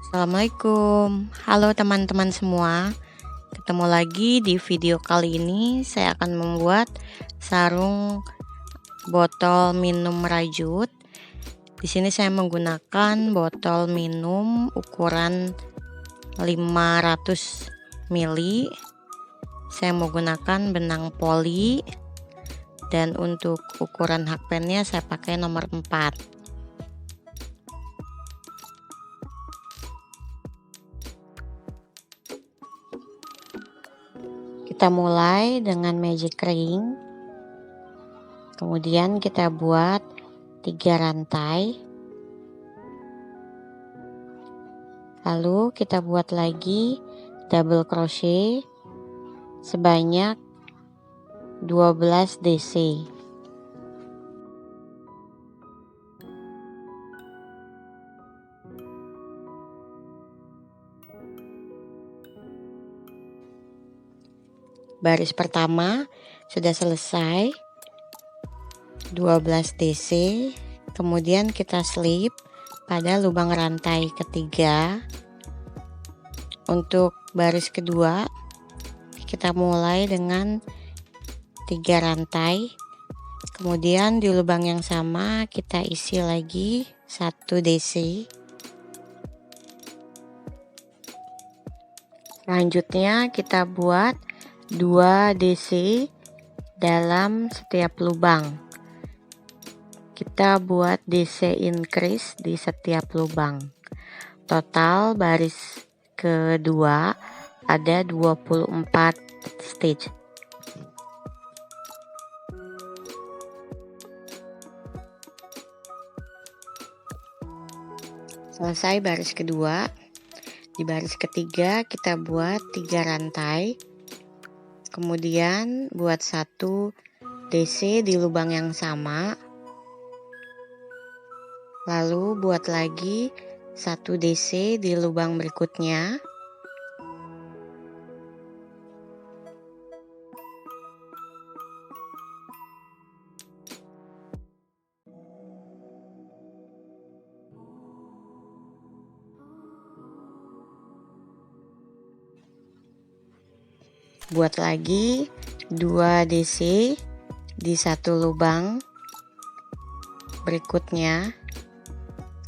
Assalamualaikum, halo teman-teman semua. Ketemu lagi di video kali ini. Saya akan membuat sarung botol minum rajut. Di sini saya menggunakan botol minum ukuran 500 ml. Saya menggunakan benang poli, dan untuk ukuran hakpennya saya pakai nomor 4. Kita mulai dengan magic ring, kemudian kita buat 3 rantai, lalu kita buat lagi double crochet sebanyak 12 DC. Baris pertama sudah selesai, 12 DC. Kemudian kita slip pada lubang rantai ketiga. Untuk baris kedua kita mulai dengan 3 rantai, kemudian di lubang yang sama kita isi lagi 1 DC. Selanjutnya kita buat 2 DC dalam setiap lubang. Kita buat DC increase di setiap lubang. Total baris kedua ada 24 stitch. Selesai baris kedua, di baris ketiga kita buat 3 rantai, kemudian buat 1 DC di lubang yang sama, lalu buat lagi 1 DC di lubang berikutnya, buat lagi 2 DC di 1 lubang berikutnya,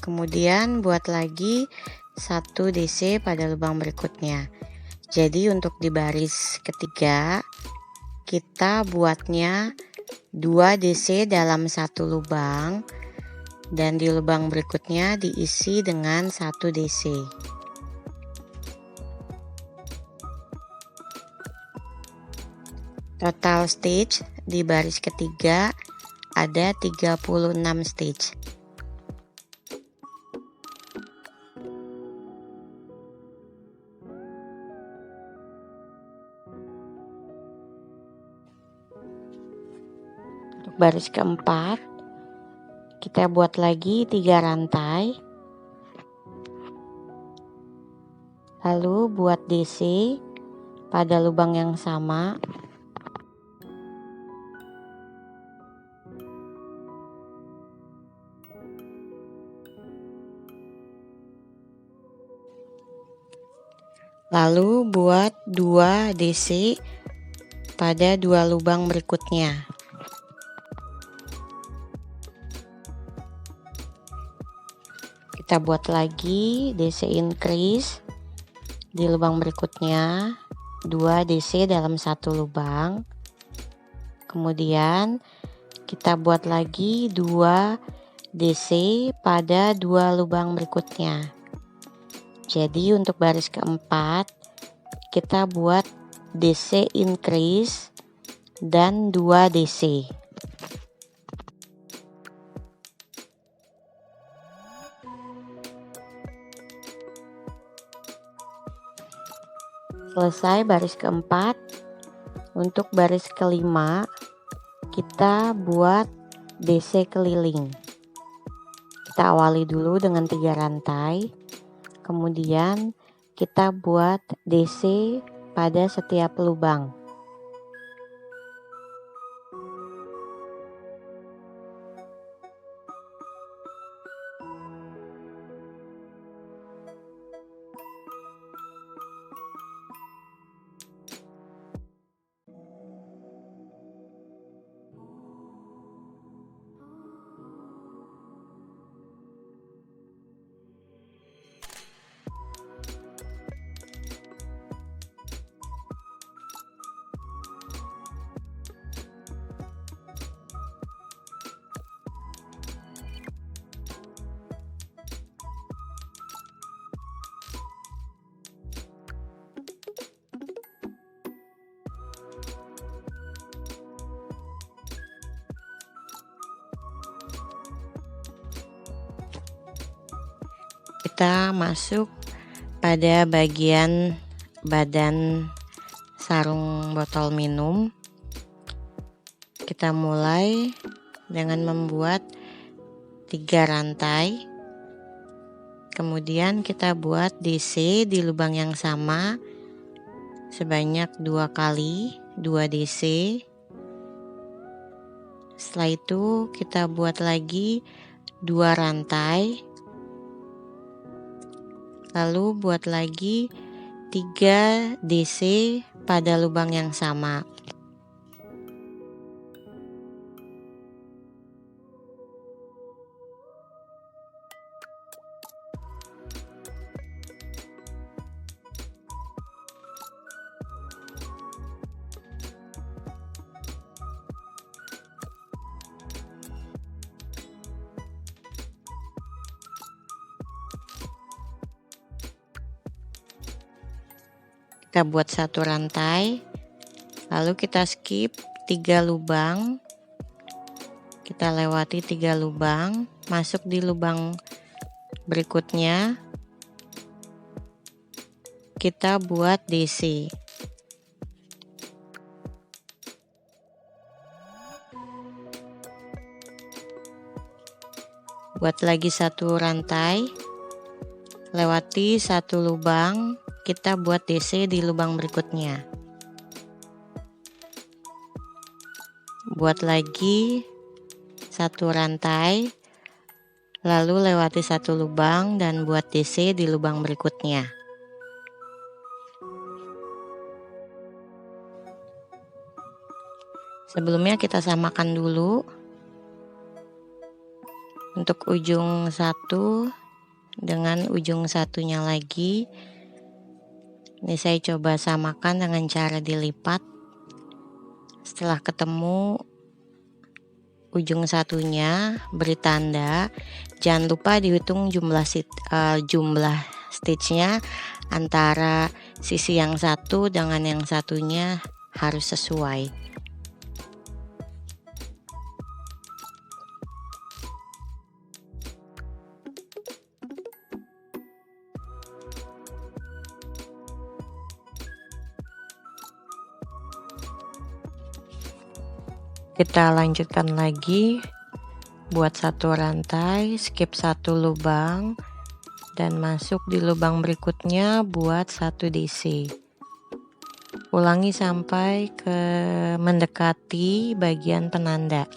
kemudian buat lagi 1 DC pada lubang berikutnya. Jadi untuk di baris ketiga kita buatnya 2 DC dalam 1 lubang, dan di lubang berikutnya diisi dengan 1 DC. Total stitch di baris ketiga ada 36 stitch. Untuk baris keempat kita buat lagi 3 rantai, lalu buat DC pada lubang yang sama, lalu buat 2 DC pada 2 lubang berikutnya. Kita buat lagi DC increase di lubang berikutnya, 2 DC dalam 1 lubang. Kemudian kita buat lagi 2 DC pada 2 lubang berikutnya. Jadi untuk baris keempat kita buat DC increase dan 2 DC. Selesai baris keempat. Untuk baris kelima kita buat DC keliling. Kita awali dulu dengan 3 rantai, kemudian kita buat DC pada setiap lubang. kita masuk pada bagian badan sarung botol minum. Kita mulai dengan membuat 3 rantai, kemudian kita buat DC di lubang yang sama sebanyak 2 kali 2 DC. Setelah itu kita buat lagi 2 rantai, lalu buat lagi 3 DC pada lubang yang sama. Kita buat 1 rantai, lalu kita skip 3 lubang, kita lewati 3 lubang, masuk di lubang berikutnya, kita buat DC. Buat lagi 1 rantai, lewati 1 lubang, kita buat DC di lubang berikutnya. Buat lagi 1 rantai, lalu lewati 1 lubang dan buat DC di lubang berikutnya. Sebelumnya kita samakan dulu untuk ujung satu dengan ujung satunya lagi. Ini saya coba samakan dengan cara dilipat. Setelah ketemu ujung satunya, beri tanda. Jangan lupa dihitung jumlah stitchnya antara sisi yang satu dengan yang satunya harus sesuai. Kita lanjutkan lagi, buat 1 rantai, skip 1 lubang dan masuk di lubang berikutnya, buat 1 DC. Ulangi sampai ke mendekati bagian penanda.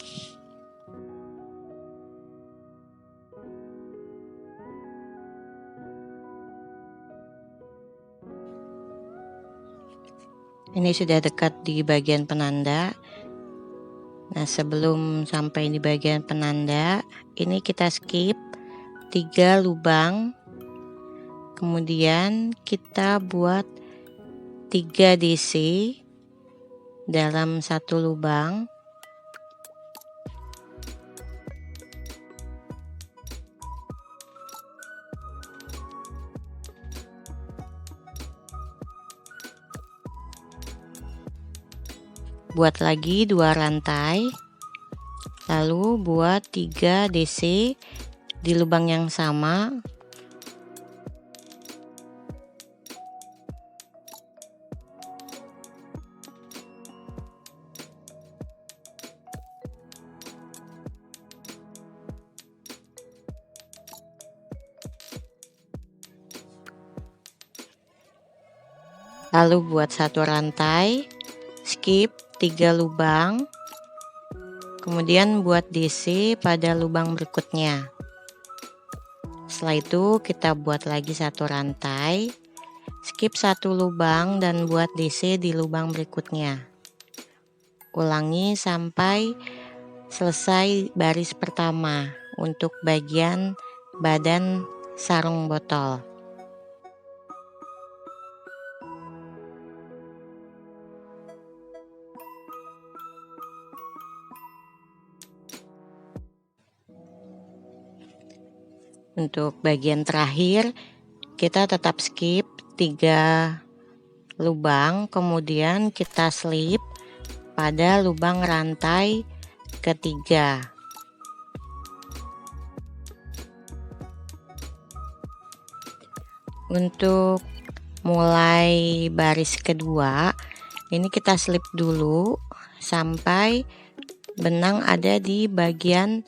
Ini sudah dekat di bagian penanda. Nah, sebelum sampai di bagian penanda, ini kita skip 3 lubang, kemudian kita buat 3 DC dalam 1 lubang. Buat lagi 2 rantai, lalu buat 3 DC di lubang yang sama. Lalu buat 1 rantai, skip 3 lubang, kemudian buat DC pada lubang berikutnya. Setelah itu kita buat lagi 1 rantai, skip 1 lubang dan buat DC di lubang berikutnya. Ulangi sampai selesai baris pertama untuk bagian badan sarung botol. Untuk bagian terakhir kita tetap skip 3 lubang, kemudian kita slip pada lubang rantai ketiga. Untuk mulai baris kedua, ini kita slip dulu sampai benang ada di bagian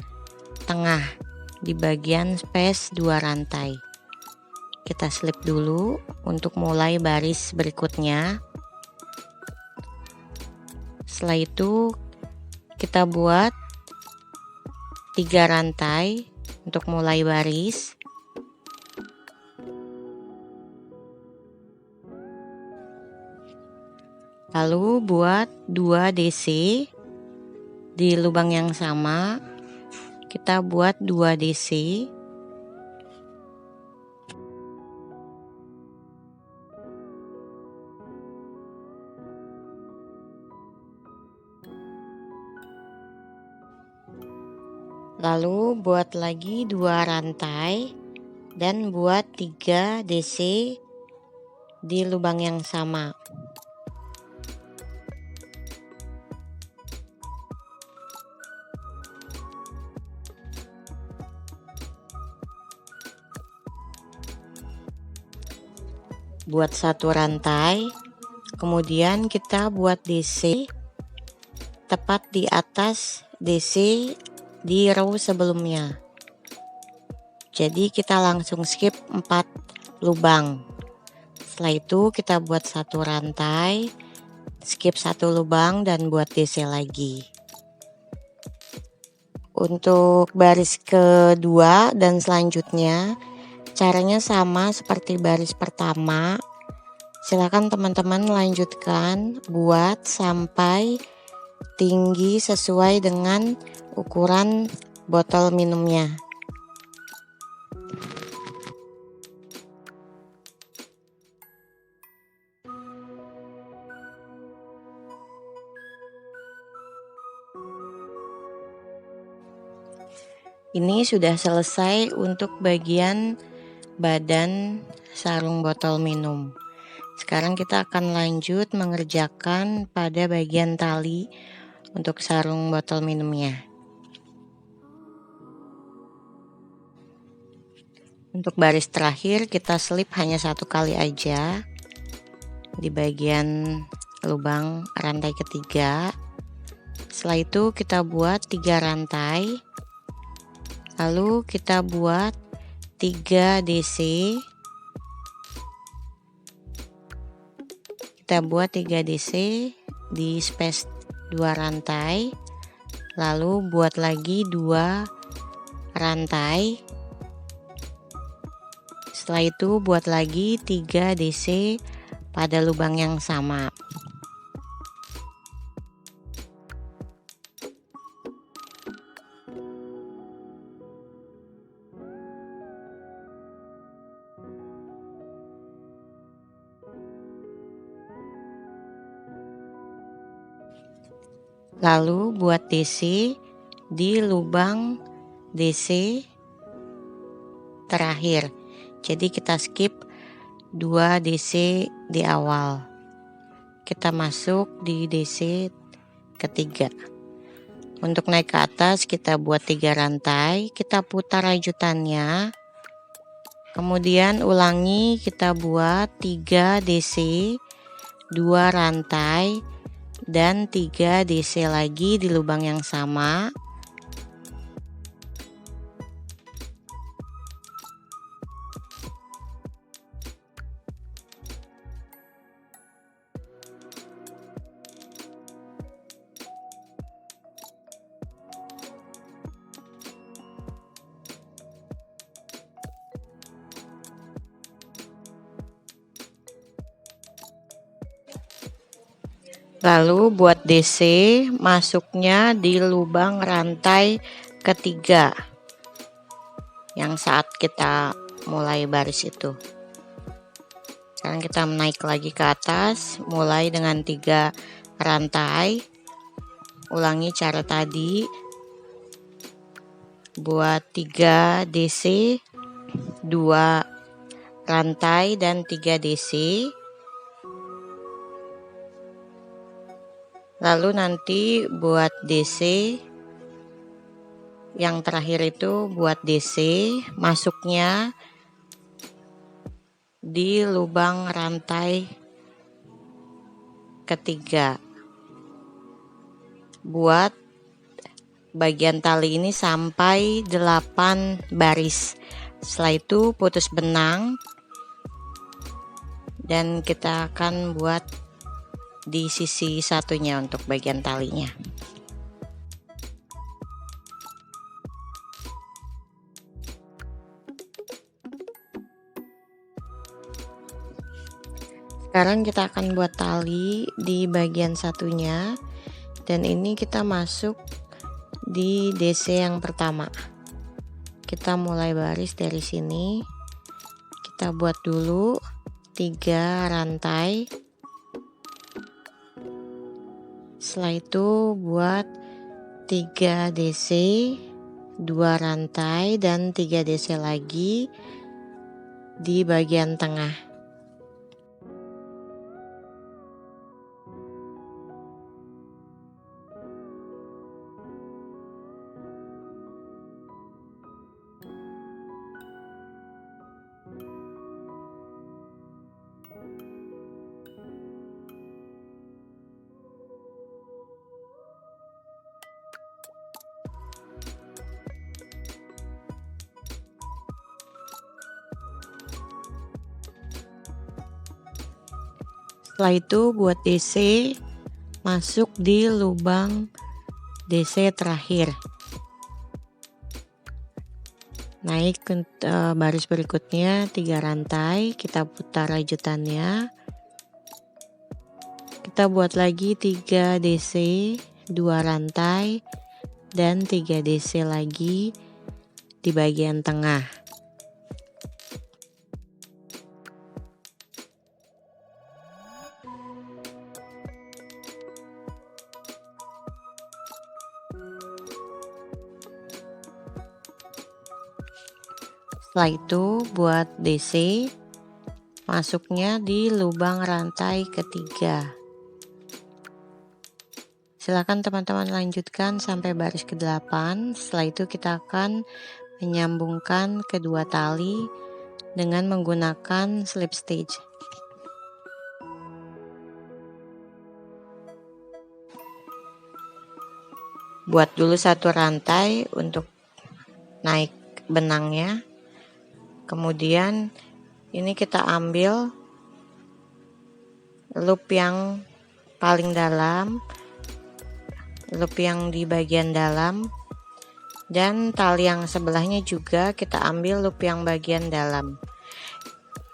tengah, di bagian space 2 rantai. Kita slip dulu untuk mulai baris berikutnya. Setelah itu kita buat 3 rantai untuk mulai baris. Lalu buat 2 DC di lubang yang sama. Kita buat 2 DC. Lalu buat lagi 2 rantai dan buat 3 DC di lubang yang sama. Buat 1 rantai, kemudian kita buat DC tepat di atas DC di row sebelumnya. Jadi kita langsung skip 4 lubang. Setelah itu kita buat 1 rantai, skip 1 lubang dan buat DC lagi. Untuk baris kedua dan selanjutnya caranya sama seperti baris pertama. Silakan teman-teman lanjutkan buat sampai tinggi sesuai dengan ukuran botol minumnya. Ini sudah selesai untuk bagian badan sarung botol minum. Sekarang kita akan lanjut mengerjakan pada bagian tali untuk sarung botol minumnya. Untuk baris terakhir kita slip hanya 1 kali aja di bagian lubang rantai ketiga. Setelah itu kita buat 3 rantai. Lalu kita buat 3 DC. Kita buat 3 DC di space 2 rantai. Lalu buat lagi 2 rantai. Setelah itu buat lagi 3 DC pada lubang yang sama. Lalu buat DC di lubang DC terakhir. Jadi kita skip 2 DC di awal. Kita masuk di DC ketiga. Untuk naik ke atas kita buat 3 rantai, kita putar rajutannya. Kemudian ulangi, kita buat 3 DC, 2 rantai dan 3 DC lagi di lubang yang sama. Lalu buat DC masuknya di lubang rantai ketiga yang saat kita mulai baris itu. Sekarang kita naik lagi ke atas, mulai dengan 3 rantai. Ulangi cara tadi. Buat 3 DC, 2 rantai dan 3 DC. Lalu nanti buat DC yang terakhir itu buat DC masuknya di lubang rantai ketiga. Buat bagian tali ini sampai 8 baris. Setelah itu putus benang dan kita akan buat di sisi satunya untuk bagian talinya. Sekarang kita akan buat tali di bagian satunya, dan ini kita masuk di DC yang pertama. Kita mulai baris dari sini. Kita buat dulu 3 rantai. Setelah itu buat 3 DC, 2 rantai dan 3 DC lagi di bagian tengah. Setelah itu buat DC masuk di lubang DC terakhir. Naik ke baris berikutnya 3 rantai, kita putar rajutannya. Kita buat lagi 3 DC, 2 rantai dan 3 DC lagi di bagian tengah. Setelah itu buat DC masuknya di lubang rantai ketiga. Silakan teman-teman lanjutkan sampai baris ke-8. Setelah itu kita akan menyambungkan kedua tali dengan menggunakan slip stitch. Buat dulu 1 rantai untuk naik benangnya. Kemudian ini kita ambil loop yang paling dalam, loop yang di bagian dalam, dan tali yang sebelahnya juga kita ambil loop yang bagian dalam.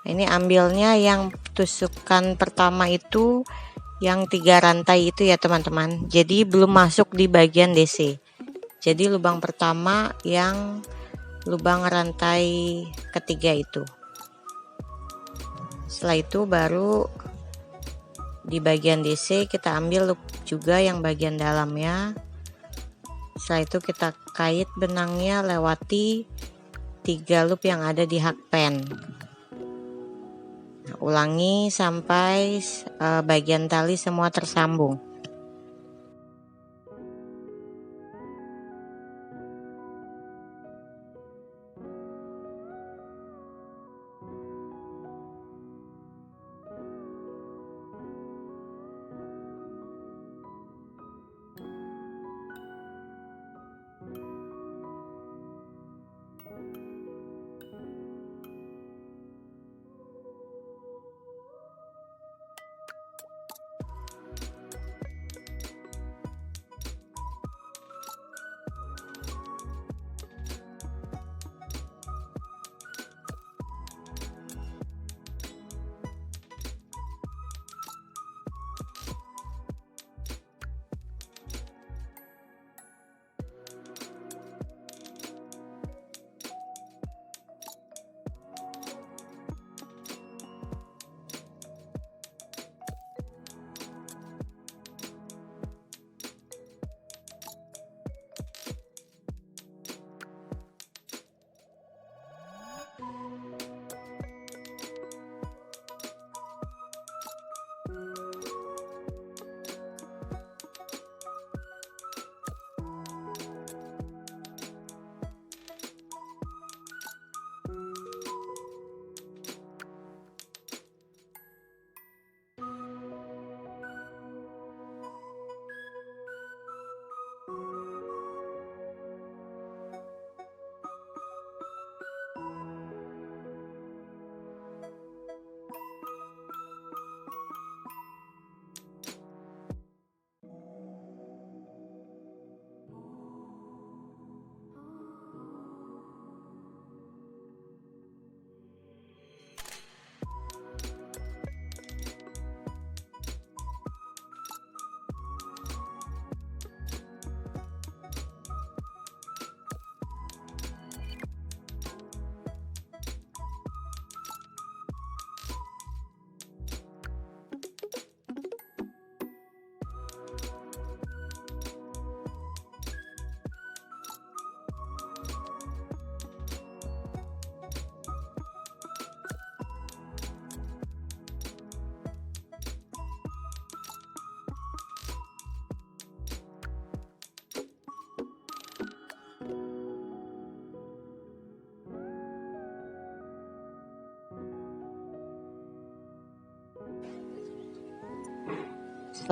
Ini ambilnya yang tusukan pertama itu yang 3 rantai itu ya teman-teman, jadi belum masuk di bagian DC. Jadi lubang pertama yang lubang rantai ketiga itu. Setelah itu baru di bagian DC kita ambil loop juga yang bagian dalamnya. Setelah itu kita kait benangnya lewati 3 loop yang ada di hakpen. Nah, ulangi sampai bagian tali semua tersambung.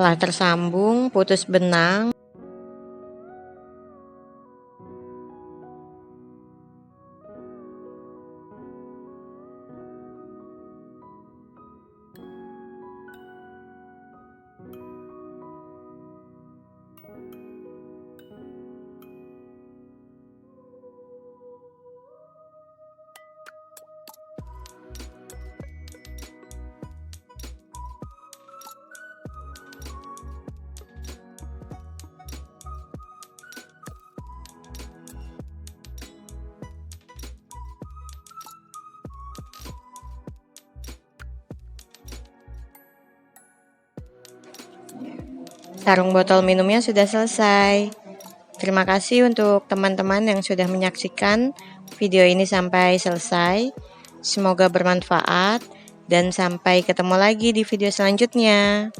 Setelah tersambung, putus benang. Sarung botol minumnya sudah selesai. Terima kasih untuk teman-teman yang sudah menyaksikan video ini sampai selesai. Semoga bermanfaat dan sampai ketemu lagi di video selanjutnya.